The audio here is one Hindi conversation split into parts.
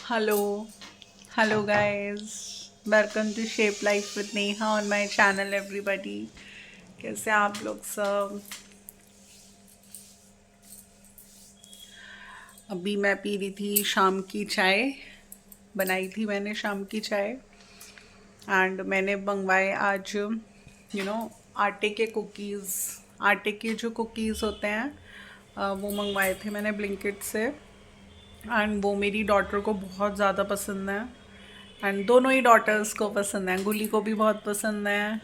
Hello, hello guys. Welcome to Shape Life with Neha on my channel everybody. कैसे आप लोग सब? अभी मैं पी रही थी शाम की चाय। बनाई थी मैंने शाम की चाय एंड मैंने मंगवाए आज आटे के कुकीज़। आटे के जो कुकीज़ होते हैं वो मंगवाए थे मैंने ब्लिंकिट से। एंड वो मेरी डॉटर को बहुत ज़्यादा पसंद है। एंड दोनों ही डॉटर्स को पसंद है, गुली को भी बहुत पसंद है,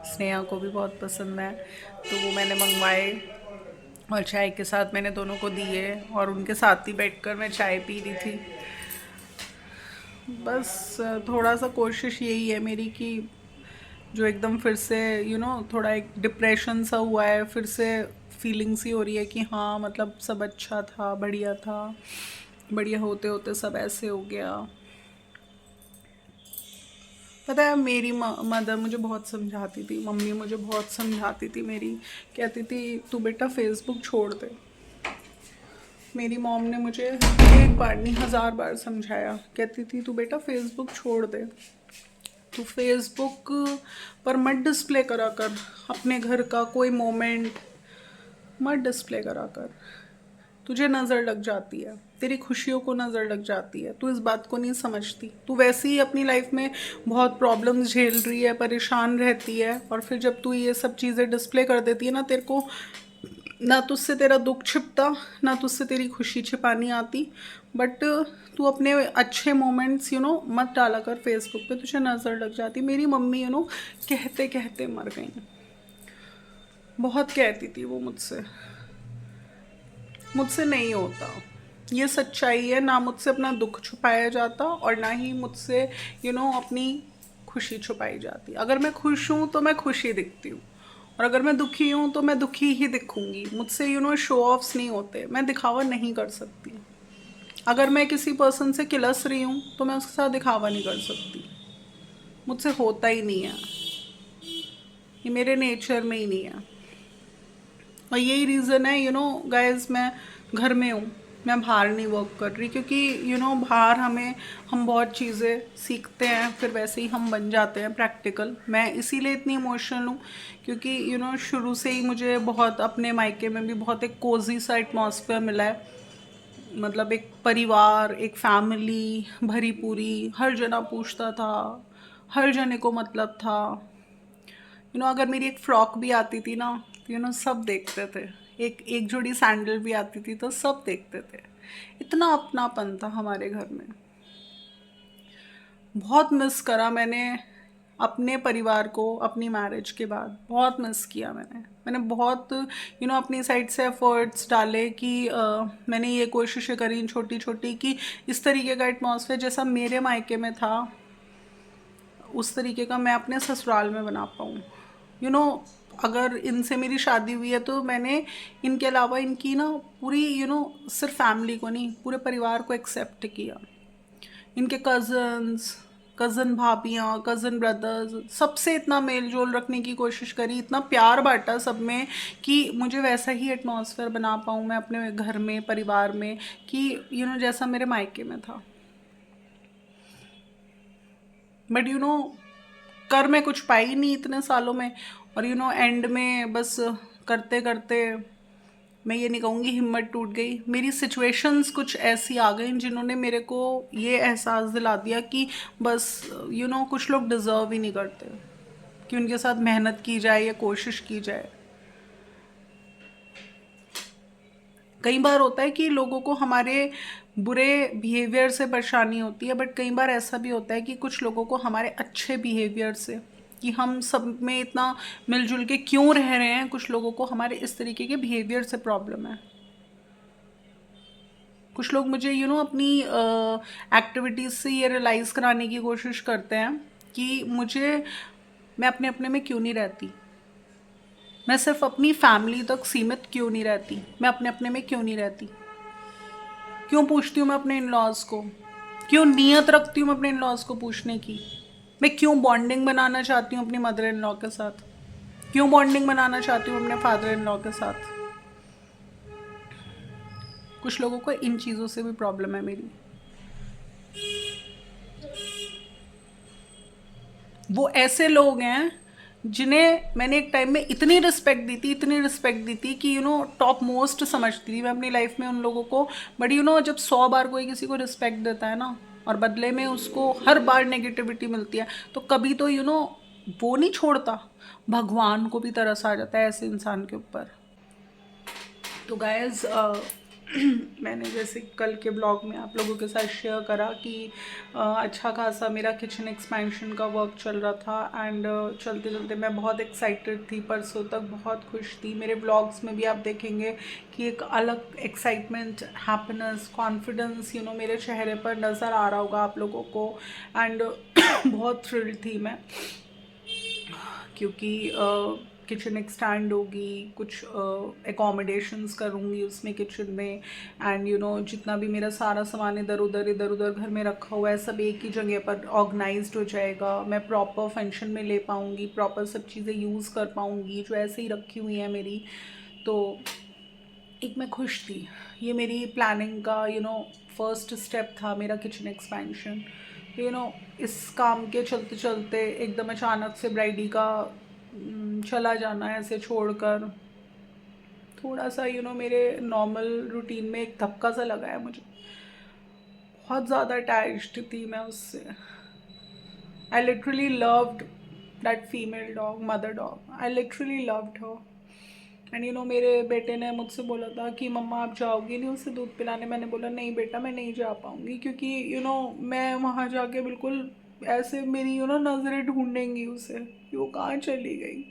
स्नेहा को भी बहुत पसंद है। तो वो मैंने मंगवाए और चाय के साथ मैंने दोनों को दिए और उनके साथ ही बैठकर मैं चाय पी रही थी। बस थोड़ा सा कोशिश यही है मेरी कि जो एकदम फिर से थोड़ा एक डिप्रेशन सा हुआ है, फिर से फीलिंग्स ही हो रही है कि हाँ मतलब सब अच्छा था, बढ़िया था, बढ़िया होते होते सब ऐसे हो गया। पता है मेरी मदर मुझे बहुत समझाती थी, मम्मी मुझे बहुत समझाती थी मेरी, कहती थी तू बेटा फेसबुक छोड़ दे। मेरी मॉम ने मुझे एक बार नहीं 1000 बार समझाया, कहती थी तू बेटा फेसबुक छोड़ दे, तू फेसबुक पर मत डिस्प्ले करा कर अपने घर का कोई मोमेंट, मत डिस्प्ले करा कर, तुझे नज़र लग जाती है, तेरी खुशियों को नज़र लग जाती है, तू इस बात को नहीं समझती। तू वैसे ही अपनी लाइफ में बहुत प्रॉब्लम्स झेल रही है, परेशान रहती है, और फिर जब तू ये सब चीज़ें डिस्प्ले कर देती है ना, तेरे को ना तुझसे तेरा दुख छिपता, ना तुझसे तेरी खुशी छिपानी आती। बट तू अपने अच्छे मोमेंट्स मत डाला कर फेसबुक पे, तुझे नज़र लग जाती। मेरी मम्मी कहते कहते मर गई। बहुत कहती थी वो मुझसे, मुझसे नहीं होता, ये सच्चाई है। ना मुझसे अपना दुख छुपाया जाता और ना ही मुझसे अपनी खुशी छुपाई जाती। अगर मैं खुश हूँ तो मैं खुशी दिखती हूँ, और अगर मैं दुखी हूँ तो मैं दुखी ही दिखूंगी। मुझसे शो ऑफ्स नहीं होते, मैं दिखावा नहीं कर सकती। अगर मैं किसी पर्सन से किलस रही हूँ तो मैं उसके साथ दिखावा नहीं कर सकती, मुझसे होता ही नहीं है, ये मेरे नेचर में ही नहीं है। और यही रीज़न है गाइस, मैं घर में हूँ, मैं बाहर नहीं वर्क कर रही, क्योंकि बाहर हम बहुत चीज़ें सीखते हैं, फिर वैसे ही हम बन जाते हैं प्रैक्टिकल। मैं इसीलिए इतनी इमोशनल हूँ क्योंकि शुरू से ही मुझे बहुत अपने मायके में भी बहुत एक कोजी सा एटमॉस्फेयर मिला है। मतलब एक परिवार, एक फैमिली भरी पूरी, हर जना पूछता था, हर जने को मतलब था। अगर मेरी एक फ्रॉक भी आती थी ना, सब देखते थे। एक एक जोड़ी सैंडल भी आती थी तो सब देखते थे। इतना अपनापन था हमारे घर में। बहुत मिस करा मैंने अपने परिवार को, अपनी मैरिज के बाद बहुत मिस किया मैंने बहुत अपनी साइड से एफर्ट्स डाले कि मैंने ये कोशिशें करी छोटी छोटी कि इस तरीके का एटमॉस्फेयर जैसा मेरे मायके में था, उस तरीके का मैं अपने ससुराल में बना पाऊँ। यू नो अगर इनसे मेरी शादी हुई है तो मैंने इनके अलावा इनकी ना पूरी सिर्फ फैमिली को नहीं, पूरे परिवार को एक्सेप्ट किया। इनके कज़न्स, कज़न भाभियाँ, कज़न ब्रदर्स, सबसे इतना मेल जोल रखने की कोशिश करी, इतना प्यार बांटा सब में कि मुझे वैसा ही एटमॉस्फेयर बना पाऊँ मैं अपने घर में, परिवार में, कि जैसा मेरे मायके में था। बट कर मैं कुछ पाई नहीं इतने सालों में, और एंड में बस करते करते मैं ये नहीं कहूँगी हिम्मत टूट गई। मेरी सिचुएशंस कुछ ऐसी आ गई जिन्होंने मेरे को ये एहसास दिला दिया कि बस कुछ लोग डिज़र्व ही नहीं करते कि उनके साथ मेहनत की जाए या कोशिश की जाए। कई बार होता है कि लोगों को हमारे बुरे बिहेवियर से परेशानी होती है, बट कई बार ऐसा भी होता है कि कुछ लोगों को हमारे अच्छे बिहेवियर से, कि हम सब में इतना मिलजुल के क्यों रह रहे हैं, कुछ लोगों को हमारे इस तरीके के बिहेवियर से प्रॉब्लम है। कुछ लोग मुझे अपनी एक्टिविटीज़ से ये रियलाइज़ कराने की कोशिश करते हैं कि मैं अपने अपने में क्यों नहीं रहती, मैं सिर्फ अपनी फैमिली तक सीमित क्यों नहीं रहती, मैं अपने अपने में क्यों नहीं रहती, क्यों पूछती हूँ मैं अपने इन लॉज को, क्यों नियत रखती हूँ मैं अपने इन लॉज को पूछने की, मैं क्यों बॉन्डिंग बनाना चाहती हूँ अपनी मदर इन लॉ के साथ, क्यों बॉन्डिंग बनाना चाहती हूँ अपने फादर इन लॉ के साथ। कुछ लोगों को इन चीज़ों से भी प्रॉब्लम है मेरी। वो ऐसे लोग हैं जिन्हें मैंने एक टाइम में इतनी रिस्पेक्ट दी थी, इतनी रिस्पेक्ट दी थी कि टॉप मोस्ट समझती थी मैं अपनी लाइफ में उन लोगों को। बट जब 100 बार कोई किसी को रिस्पेक्ट देता है ना, और बदले में उसको हर बार नेगेटिविटी मिलती है, तो कभी तो वो नहीं छोड़ता, भगवान को भी तरस आ जाता है ऐसे इंसान के ऊपर। तो गाइस मैंने जैसे कल के ब्लॉग में आप लोगों के साथ शेयर करा कि अच्छा खासा मेरा किचन एक्सपेंशन का वर्क चल रहा था, एंड चलते चलते मैं बहुत एक्साइटेड थी, परसों तक बहुत खुश थी। मेरे ब्लॉग्स में भी आप देखेंगे कि एक अलग एक्साइटमेंट, हैप्पीनेस, कॉन्फिडेंस मेरे चेहरे पर नज़र आ रहा होगा आप लोगों को। एंड बहुत थ्रिल्ड थी मैं, क्योंकि किचन एक्सटेंड होगी, कुछ एकोमोडेशंस करूँगी उसमें किचन में, एंड जितना भी मेरा सारा सामान इधर उधर घर में रखा हुआ है सब एक ही जगह पर ऑर्गेनाइज्ड हो जाएगा। मैं प्रॉपर फंक्शन में ले पाऊँगी, प्रॉपर सब चीज़ें यूज़ कर पाऊँगी जो ऐसे ही रखी हुई हैं मेरी। तो एक मैं खुश थी। ये मेरी प्लानिंग का फर्स्ट स्टेप था, मेरा किचन एक्सपेंशन। इस काम के चलते चलते एकदम अचानक से ब्राइडी का चला जाना ऐसे छोड़कर, थोड़ा सा मेरे नॉर्मल रूटीन में एक धक्का सा लगा है मुझे। बहुत ज़्यादा अटैच्ड थी मैं उससे। I literally loved that female dog, mother dog. I literally loved her. And मेरे बेटे ने मुझसे बोला था कि मम्मा आप जाओगी नहीं उसे दूध पिलाने। मैंने बोला नहीं बेटा, मैं नहीं जा पाऊँगी, क्योंकि मैं वहाँ जाके बिल्कुल ऐसे मेरी नज़रें ढूंढेंगी उसे कि वो कहाँ चली गई,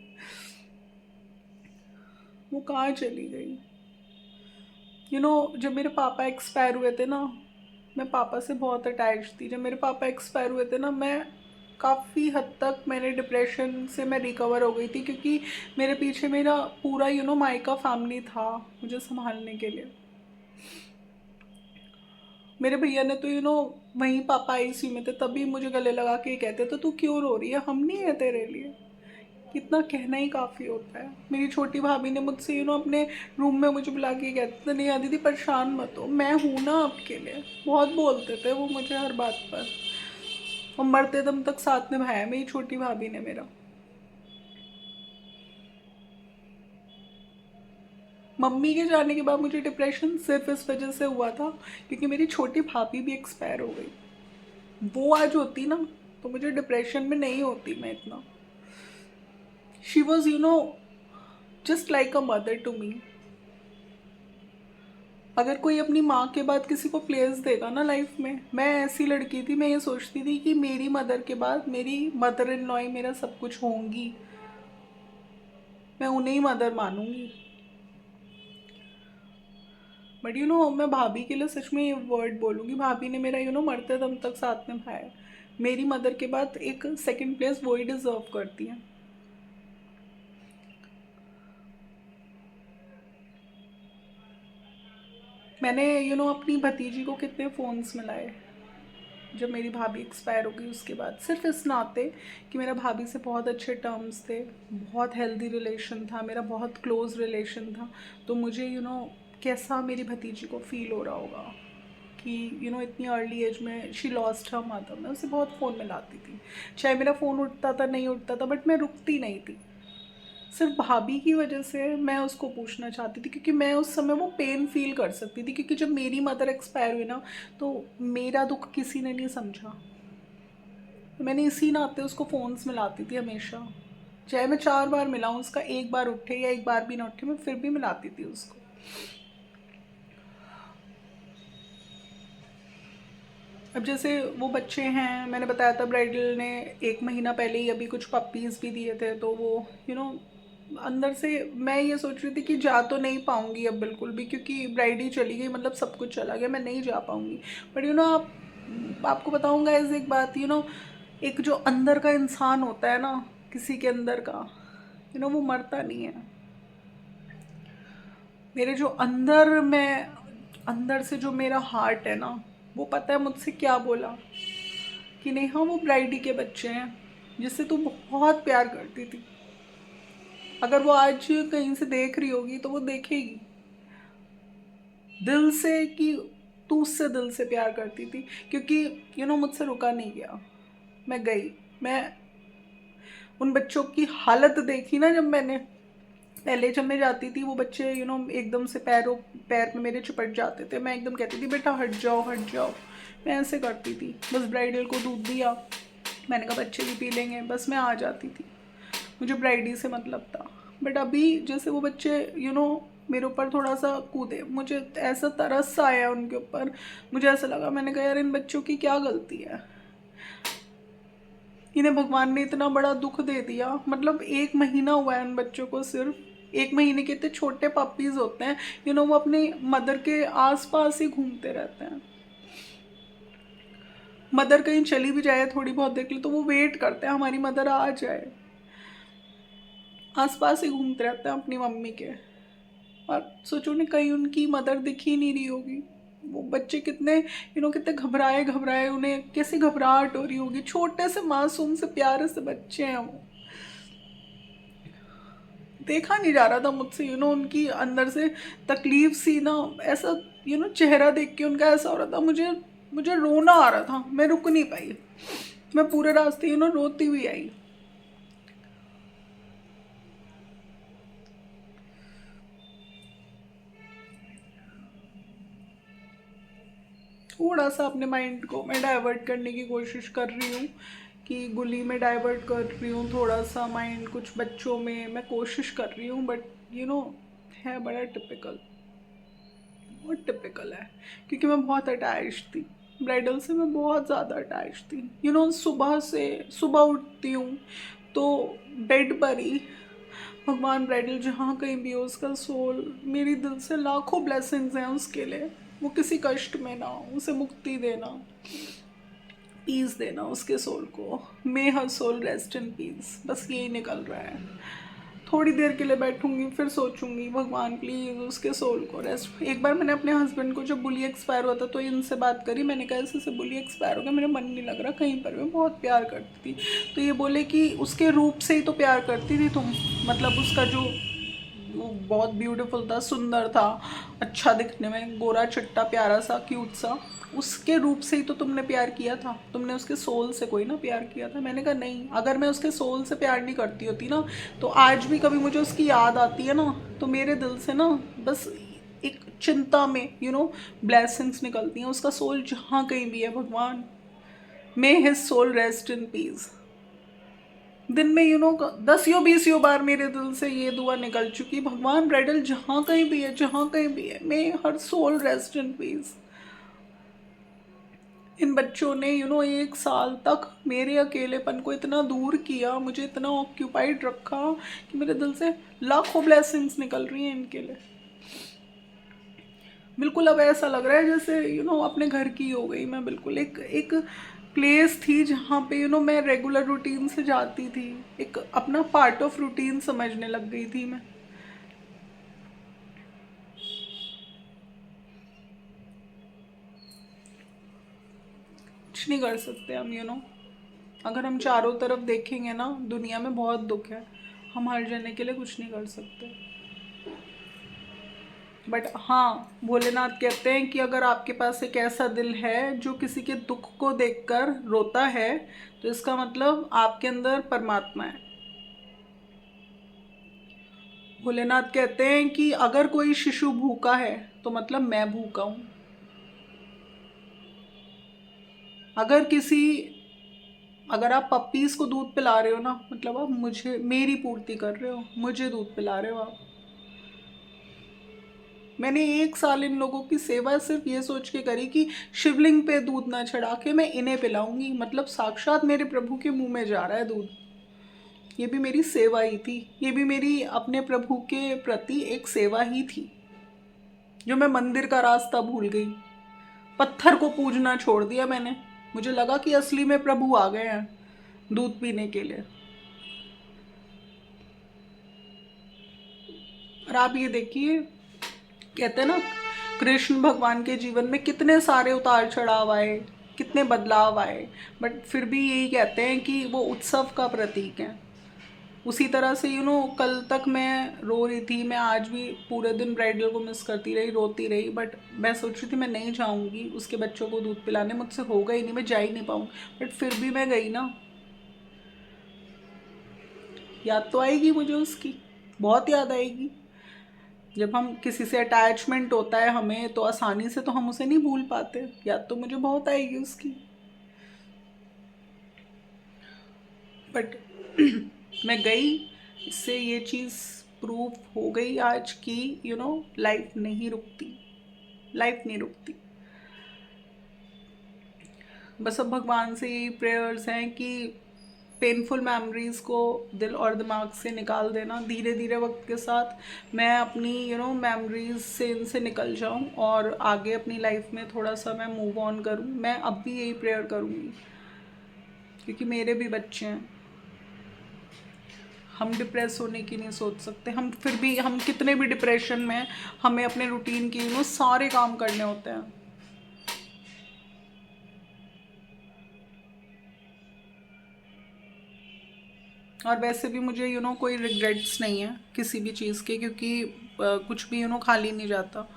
वो कहाँ चली गई। जब मेरे पापा एक्सपायर हुए थे ना, मैं पापा से बहुत अटैच थी। जब मेरे पापा एक्सपायर हुए थे ना, मैं काफ़ी हद तक मैंने डिप्रेशन से मैं रिकवर हो गई थी, क्योंकि मेरे पीछे मेरा पूरा मायका फैमिली था मुझे संभालने के लिए। मेरे भैया ने तो वहीं पापा आईसीयू में थे तभी मुझे गले लगा के कहते तो तू क्यों रो रही है, हम नहीं है तेरे लिए। इतना कहना ही काफ़ी होता है। मेरी छोटी भाभी ने मुझसे अपने रूम में मुझे बुला के कहते थे नहीं आती थी परेशान मत हो, मैं हूँ ना आपके लिए। बहुत बोलते थे वो मुझे हर बात पर, और मरते दम तक साथ निभाया मेरी छोटी भाभी ने मेरा। मम्मी के जाने के बाद मुझे डिप्रेशन सिर्फ इस वजह से हुआ था क्योंकि मेरी छोटी भाभी भी एक्सपायर हो गई। वो आज होती ना तो मुझे डिप्रेशन में नहीं होती मैं इतना। She was just like a mother to me. अगर कोई अपनी माँ के बाद किसी को प्लेस देगा ना लाइफ में, मैं ऐसी लड़की थी, मैं ये सोचती थी कि मेरी मदर के बाद मेरी मदर इन लॉ मेरा सब कुछ होंगी, मैं उन्हें ही मदर मानूंगी। बट मैं भाभी के लिए सच में ये वर्ड बोलूँगी, भाभी ने मेरा मरते दम तक साथ में भाया। मेरी मदर के बाद एक सेकंड प्लेस वो ही डिजर्व करती है। मैंने अपनी भतीजी को कितने फ़ोन्स मिलाए जब मेरी भाभी एक्सपायर हो गई उसके बाद, सिर्फ इस नाते कि मेरा भाभी से बहुत अच्छे टर्म्स थे, बहुत हेल्दी रिलेशन था मेरा, बहुत क्लोज रिलेशन था। तो मुझे कैसा मेरी भतीजी को फील हो रहा होगा कि इतनी अर्ली एज में शी लॉस्ट हर मदर। मैं उसे बहुत फ़ोन मिलाती थी, चाहे मेरा फ़ोन उठता था नहीं उठता था, बट मैं रुकती नहीं थी। सिर्फ भाभी की वजह से मैं उसको पूछना चाहती थी, क्योंकि मैं उस समय वो पेन फील कर सकती थी, क्योंकि जब मेरी मदर एक्सपायर हुई ना तो मेरा दुख किसी ने नहीं समझा। तो मैंने इसी नाते उसको फ़ोन्स मिलाती थी हमेशा, चाहे मैं 4 बार मिलाऊँ उसका, एक बार उठे या एक बार भी ना उठे, मैं फिर भी मिलाती थी उसको। अब जैसे वो बच्चे हैं, मैंने बताया था ब्राइडल ने 1 महीना पहले ही अभी कुछ पपीज़ भी दिए थे, तो वो अंदर से मैं ये सोच रही थी कि जा तो नहीं पाऊँगी अब बिल्कुल भी, क्योंकि ब्राइड ही चली गई, मतलब सब कुछ चला गया, मैं नहीं जा पाऊँगी। बट आपको बताऊँगा ऐसे एक बात, एक जो अंदर का इंसान होता है ना किसी के अंदर का, वो मरता नहीं है। मेरे जो अंदर से जो मेरा हार्ट है ना, वो पता है मुझसे क्या बोला कि नेहा वो ब्राइडी के बच्चे हैं जिससे तू बहुत प्यार करती थी। अगर वो आज कहीं से देख रही होगी तो वो देखेगी दिल से कि तू उससे दिल से प्यार करती थी, क्योंकि मुझसे रुका नहीं गया। मैं गई, मैं उन बच्चों की हालत देखी ना, जब मैंने पहले जब मैं जाती थी, वो बच्चे एकदम से पैर में मेरे चिपट जाते थे, मैं एकदम कहती थी बेटा हट जाओ हट जाओ। मैं ऐसे करती थी, बस ब्राइडल को दूध दिया, मैंने कहा बच्चे भी पी लेंगे, बस मैं आ जाती थी, मुझे ब्राइडी से मतलब था। बट अभी जैसे वो बच्चे मेरे ऊपर थोड़ा सा कूदे, मुझे ऐसा तरस सा आया उनके ऊपर, मुझे ऐसा लगा, मैंने कहा यार इन बच्चों की क्या गलती है, इन्हें भगवान ने इतना बड़ा दुख दे दिया। मतलब 1 महीना हुआ है उन बच्चों को, सिर्फ 1 महीने के, इतने छोटे पपीज होते हैं, वो अपने मदर के आसपास ही घूमते रहते हैं। मदर कहीं चली भी जाए थोड़ी बहुत देर के लिए तो वो वेट करते हैं हमारी मदर आ जाए, आसपास ही घूमते रहते हैं अपनी मम्मी के। और सोचो ने कहीं उनकी मदर दिख ही नहीं रही होगी, वो बच्चे कितने कितने घबराए घबराए, उन्हें कैसी घबराहट हो रही होगी, छोटे से मासूम से प्यारे से बच्चे हैं वो। देखा नहीं जा रहा था मुझसे, उनकी अंदर से तकलीफ सी ना, ऐसा चेहरा देख के उनका ऐसा हो रहा था, मुझे मुझे रोना आ रहा था, मैं रुक नहीं पाई, मैं पूरे रास्ते रोती हुई आई। थोड़ा सा अपने माइंड को मैं डाइवर्ट करने की कोशिश कर रही हूँ, कि गुली में डाइवर्ट कर रही हूँ थोड़ा सा माइंड, कुछ बच्चों में मैं कोशिश कर रही हूँ, बट यू नो है बड़ा टिपिकल, बहुत टिपिकल है, क्योंकि मैं बहुत अटैच थी ब्राइडल से, मैं बहुत ज़्यादा अटैच थी। सुबह उठती हूँ तो बेड पर ही भगवान ब्राइडल जहाँ कहीं भी हो, उसका सोल, मेरी दिल से लाखों ब्लेसिंग्स हैं उसके लिए, वो किसी कष्ट में ना हो, उसे मुक्ति देना, पीस देना उसके सोल को, मे हर सोल रेस्ट इन पीस, बस यही निकल रहा है। थोड़ी देर के लिए बैठूंगी, फिर सोचूंगी भगवान प्लीज़ उसके सोल को रेस्ट। एक बार मैंने अपने हस्बैंड को, जब बुली एक्सपायर हुआ था, तो इनसे बात करी, मैंने कहा ऐसे बुली एक्सपायर हो गया, मेरा मन नहीं लग रहा कहीं पर, मैं बहुत प्यार करती थी। तो ये बोले कि उसके रूप से ही तो प्यार करती थी तुम, मतलब उसका जो, वो बहुत ब्यूटीफुल था, सुंदर था, अच्छा दिखने में, गोरा चिट्टा प्यारा सा क्यूट सा, उसके रूप से ही तो तुमने प्यार किया था, तुमने उसके सोल से कोई ना प्यार किया था। मैंने कहा नहीं, अगर मैं उसके सोल से प्यार नहीं करती होती ना, तो आज भी कभी मुझे उसकी याद आती है ना, तो मेरे दिल से ना बस एक चिंता में ब्लेसिंग्स निकलती हैं, उसका सोल जहाँ कहीं भी है, भगवान may his soul rest in peace. दिन में 10 बीस बार मेरे दिल से ये दुआ निकल चुकी, भगवान ब्राइडल जहाँ कहीं भी है, जहाँ कहीं भी है, मे हर सोल रेस्ट इन पीस। इन बच्चों ने 1 साल तक मेरे अकेलेपन को इतना दूर किया, मुझे इतना ऑक्यूपाइड रखा, कि मेरे दिल से लाखों ब्लेसिंग्स निकल रही हैं इनके लिए। बिल्कुल अब ऐसा लग रहा है जैसे अपने घर की हो गई मैं, बिल्कुल एक एक प्लेस थी जहाँ पे मैं रेगुलर रूटीन से जाती थी, एक अपना पार्ट ऑफ रूटीन समझने लग गई थी मैं। कुछ नहीं कर सकते हम, अगर हम चारों तरफ देखेंगे ना, दुनिया में बहुत दुख है, हम हर जने के लिए कुछ नहीं कर सकते। बट हाँ, भोलेनाथ कहते हैं कि अगर आपके पास एक ऐसा दिल है जो किसी के दुख को देखकर रोता है, तो इसका मतलब आपके अंदर परमात्मा है। भोलेनाथ कहते हैं कि अगर कोई शिशु भूखा है, तो मतलब मैं भूखा हूं। अगर किसी अगर आप पप्पीज को दूध पिला रहे हो ना, मतलब आप मुझे, मेरी पूर्ति कर रहे हो, मुझे दूध पिला रहे हो आप। मैंने 1 साल इन लोगों की सेवा सिर्फ ये सोच के करी कि शिवलिंग पे दूध ना चढ़ा के मैं इन्हें पिलाऊंगी, मतलब साक्षात मेरे प्रभु के मुंह में जा रहा है दूध। ये भी मेरी सेवा ही थी, ये भी मेरी अपने प्रभु के प्रति एक सेवा ही थी, जो मैं मंदिर का रास्ता भूल गई, पत्थर को पूजना छोड़ दिया मैंने। मुझे लगा कि असली में प्रभु आ गए हैं दूध पीने के लिए। और आप ये देखिए, कहते हैं ना, कृष्ण भगवान के जीवन में कितने सारे उतार चढ़ाव आए, कितने बदलाव आए, बट फिर भी यही कहते हैं कि वो उत्सव का प्रतीक है। उसी तरह से कल तक मैं रो रही थी, मैं आज भी पूरे दिन ब्राइडल को मिस करती रही, रोती रही, बट मैं सोच रही थी मैं नहीं जाऊंगी उसके बच्चों को दूध पिलाने, मुझसे होगा ही नहीं, मैं जा ही नहीं पाऊंगी, बट फिर भी मैं गई ना। याद तो आएगी मुझे उसकी, बहुत याद आएगी। जब हम किसी से अटैचमेंट होता है हमें, तो आसानी से तो हम उसे नहीं भूल पाते। याद तो मुझे बहुत आएगी उसकी। बट मैं गई, इससे ये चीज़ प्रूफ हो गई आज कि लाइफ नहीं रुकती, लाइफ नहीं रुकती। बस अब भगवान से यही प्रेयर्स हैं कि पेनफुल मेमोरीज को दिल और दिमाग से निकाल देना। धीरे धीरे वक्त के साथ मैं अपनी मेमोरीज से इनसे निकल जाऊं और आगे अपनी लाइफ में थोड़ा सा मैं मूव ऑन करूं। मैं अब भी यही प्रेयर करूंगी, क्योंकि मेरे भी बच्चे हैं। हम डिप्रेस होने की नहीं सोच सकते। हम फिर भी, हम कितने भी डिप्रेशन में, हमें अपने रूटीन की सारे काम करने होते हैं। और वैसे भी मुझे कोई रिग्रेट्स नहीं है किसी भी चीज़ के, क्योंकि कुछ भी खाली नहीं जाता।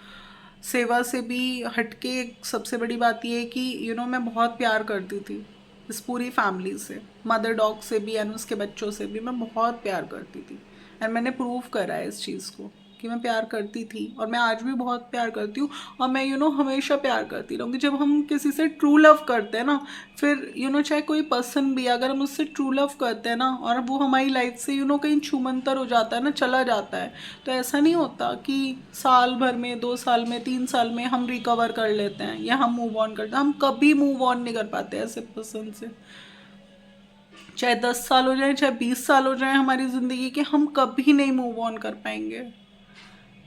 सेवा से भी हटके एक सबसे बड़ी बात ये है कि मैं बहुत प्यार करती थी इस पूरी फैमिली से, मदर डॉग से भी एंड उसके बच्चों से भी मैं बहुत प्यार करती थी। एंड मैंने प्रूव करा है इस चीज़ को कि मैं प्यार करती थी, और मैं आज भी बहुत प्यार करती हूँ। और मैं हमेशा प्यार करती रहूँगी। जब हम किसी से ट्रू लव करते हैं ना, फिर चाहे कोई पर्सन भी, अगर हम उससे ट्रू लव करते हैं ना, और वो हमारी लाइफ से कहीं छूमंतर हो जाता है ना, चला जाता है, तो ऐसा नहीं होता कि साल भर में, 2 साल में, 3 साल में हम रिकवर कर लेते हैं या हम मूव ऑन करते हैं। हम कभी मूव ऑन नहीं कर पाते ऐसे पर्सन से। चाहे 10 साल हो जाए, चाहे 20 साल हो जाए हमारी ज़िंदगी के, हम कभी नहीं मूव ऑन कर पाएंगे।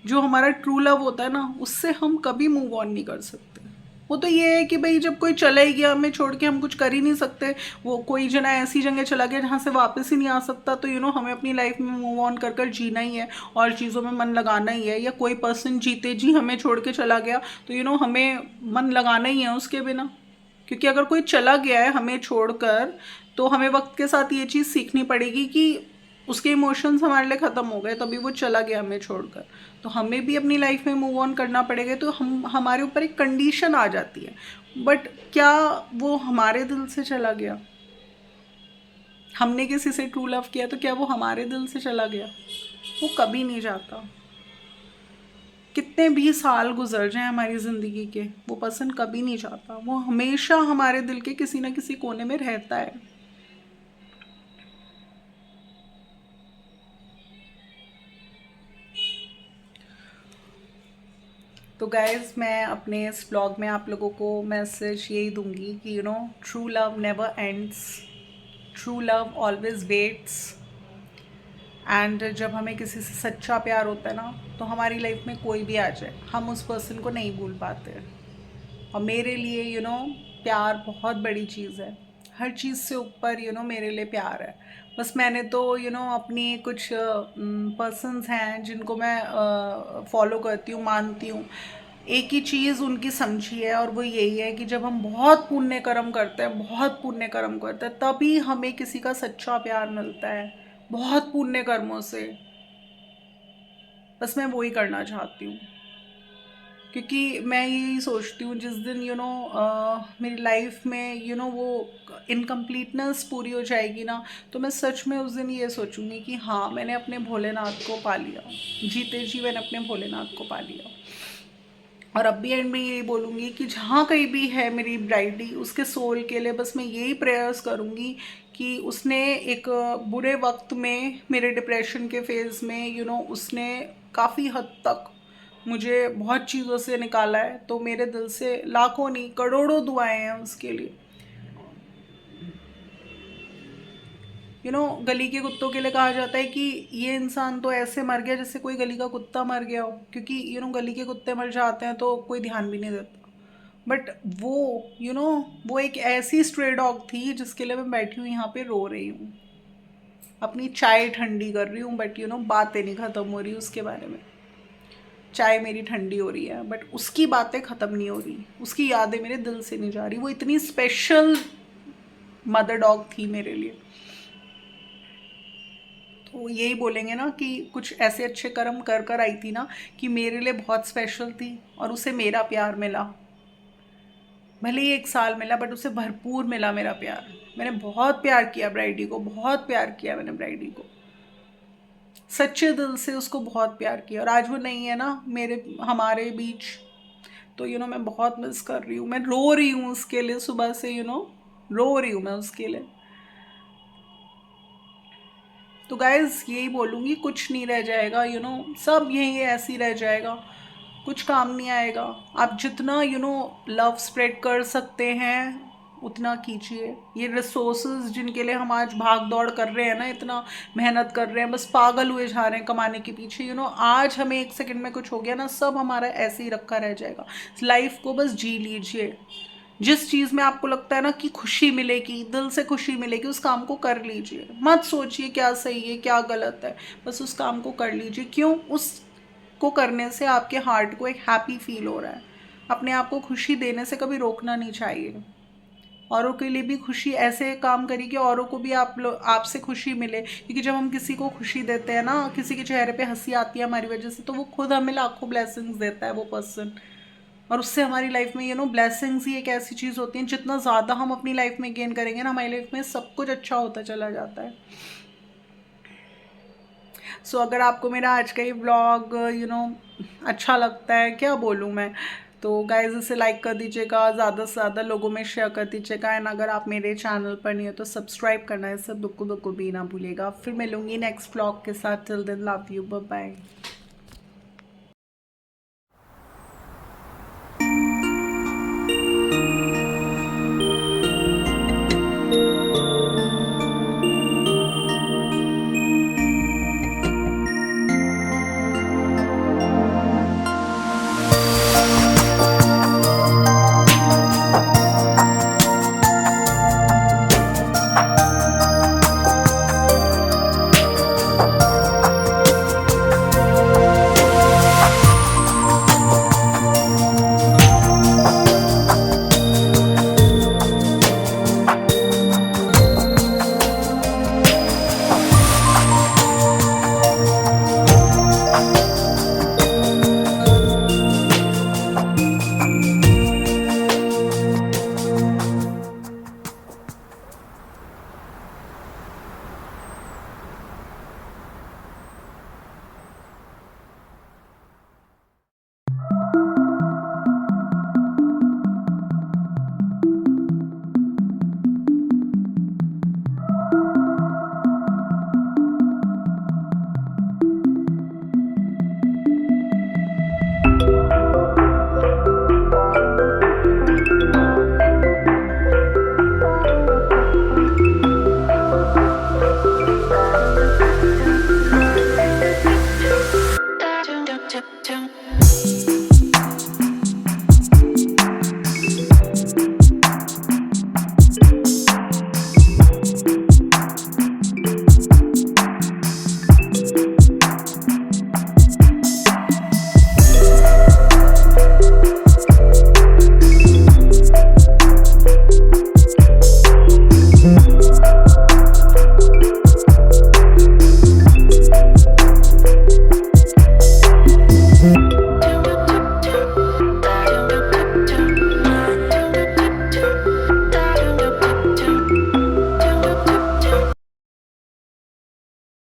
जो हमारा ट्रू लव होता है ना, उससे हम कभी मूव ऑन नहीं कर सकते। वो तो ये है कि भाई जब कोई चला ही गया हमें छोड़ के, हम कुछ कर ही नहीं सकते। वो कोई जना ऐसी जगह चला गया जहाँ से वापस ही नहीं आ सकता, तो हमें अपनी लाइफ में मूव ऑन कर कर जीना ही है और चीज़ों में मन लगाना ही है। या कोई पर्सन जीते जी हमें छोड़ के चला गया, तो हमें मन लगाना ही है उसके बिना। क्योंकि अगर कोई चला गया है हमें छोड़कर, तो हमें वक्त के साथ ये चीज़ सीखनी पड़ेगी कि उसके इमोशंस हमारे लिए ख़त्म हो गए, तभी वो चला गया हमें छोड़कर। तो हमें भी अपनी लाइफ में मूव ऑन करना पड़ेगा। तो हमारे ऊपर एक कंडीशन आ जाती है, बट क्या वो हमारे दिल से चला गया? हमने किसी से ट्रू लव किया, तो क्या वो हमारे दिल से चला गया? वो कभी नहीं जाता। कितने भी साल गुजर जाए हमारी ज़िंदगी के, वो पर्सन कभी नहीं जाता। वो हमेशा हमारे दिल के किसी ना किसी कोने में रहता है। तो गाइज, मैं अपने इस ब्लॉग में आप लोगों को मैसेज यही दूंगी कि true love never ends, true love always waits. And जब हमें किसी से सच्चा प्यार होता है ना, तो हमारी लाइफ में कोई भी आ जाए, हम उस पर्सन को नहीं भूल पाते। और मेरे लिए प्यार बहुत बड़ी चीज़ है। हर चीज़ से ऊपर मेरे लिए प्यार है। बस मैंने तो अपनी कुछ पर्सन्स हैं जिनको मैं फॉलो करती हूँ, मानती हूँ। एक ही चीज़ उनकी समझी है, और वो यही है कि जब हम बहुत पुण्य कर्म करते हैं, बहुत पुण्य कर्म करते हैं, तभी हमें किसी का सच्चा प्यार मिलता है, बहुत पुण्य कर्मों से। बस मैं वही करना चाहती हूँ, क्योंकि मैं यही सोचती हूँ जिस दिन मेरी लाइफ में वो इनकम्प्लीटनेस पूरी हो जाएगी ना, तो मैं सच में उस दिन ये सोचूंगी कि हाँ, मैंने अपने भोलेनाथ को पा लिया, जीते जी मैंने अपने भोलेनाथ को पा लिया। और अब भी एंड में यही बोलूँगी कि जहाँ कहीं भी है मेरी ब्राइडी, उसके सोल के लिए बस मैं यही प्रेयर्स करूँगी कि उसने एक बुरे वक्त में, मेरे डिप्रेशन के फेज़ में उसने काफ़ी हद तक मुझे बहुत चीज़ों से निकाला है। तो मेरे दिल से लाखों नहीं, करोड़ों दुआएं हैं उसके लिए। गली के कुत्तों के लिए कहा जाता है कि ये इंसान तो ऐसे मर गया जैसे कोई गली का कुत्ता मर गया हो, क्योंकि गली के कुत्ते मर जाते हैं तो कोई ध्यान भी नहीं देता। बट वो वो एक ऐसी स्ट्रे डॉग थी जिसके लिए मैं बैठी हूँ यहाँ पे, रो रही हूँ, अपनी चाय ठंडी कर रही हूँ, बट बातें नहीं ख़त्म हो रही उसके बारे में। चाय मेरी ठंडी हो रही है, बट उसकी बातें ख़त्म नहीं हो रही, उसकी यादें मेरे दिल से नहीं जा रही। वो इतनी स्पेशल मदर डॉग थी मेरे लिए। तो यही बोलेंगे ना कि कुछ ऐसे अच्छे कर्म कर कर आई थी ना, कि मेरे लिए बहुत स्पेशल थी, और उसे मेरा प्यार मिला। भले ही 1 साल मिला, बट उसे भरपूर मिला मेरा प्यार। मैंने बहुत प्यार किया ब्राइडी को, बहुत प्यार किया मैंने ब्राइडी को। सच्चे दिल से उसको बहुत प्यार किया, और आज वो नहीं है ना हमारे बीच। तो मैं बहुत मिस कर रही हूँ, मैं रो रही हूँ उसके लिए सुबह से, रो रही हूँ मैं उसके लिए। तो गाइज यही बोलूँगी, कुछ नहीं रह जाएगा, सब यही ऐसे ही रह जाएगा, कुछ काम नहीं आएगा। आप जितना लव स्प्रेड कर सकते हैं उतना कीजिए। ये रिसोर्सेज जिनके लिए हम आज भाग दौड़ कर रहे हैं ना, इतना मेहनत कर रहे हैं, बस पागल हुए जा रहे हैं कमाने के पीछे, आज हमें एक सेकंड में कुछ हो गया ना, सब हमारा ऐसे ही रखा रह जाएगा। लाइफ को बस जी लीजिए। जिस चीज़ में आपको लगता है ना कि खुशी मिलेगी, दिल से खुशी मिलेगी, उस काम को कर लीजिए। मत सोचिए क्या सही है क्या गलत है, बस उस काम को कर लीजिए। क्यों? उस को करने से आपके हार्ट को एक हैप्पी फील हो रहा है। अपने आप को खुशी देने से कभी रोकना नहीं चाहिए। औरों के लिए भी खुशी ऐसे काम करिए कि औरों को भी आपसे खुशी मिले, क्योंकि जब हम किसी को खुशी देते हैं ना, किसी के चेहरे पे हंसी आती है हमारी वजह से, तो वो खुद हमें लाखों ब्लेसिंग्स देता है वो पर्सन। और उससे हमारी लाइफ में ब्लेसिंग्स ही एक ऐसी चीज़ होती है, जितना ज़्यादा हम अपनी लाइफ में गेन करेंगे ना, हमारी लाइफ में सब कुछ अच्छा होता चला जाता है। सो अगर आपको मेरा आज का ये ब्लॉग अच्छा लगता है, क्या बोलूँ मैं, तो गाइज इसे लाइक कर दीजिएगा, ज़्यादा से ज़्यादा लोगों में शेयर कर दीजिएगा। एंड अगर आप मेरे चैनल पर नहीं हो तो सब्सक्राइब करना है, सब दुक्कू दुक्कू भी ना भूलिएगा। फिर मिलूंगी नेक्स्ट ब्लॉग के साथ। Till then love you, bye bye.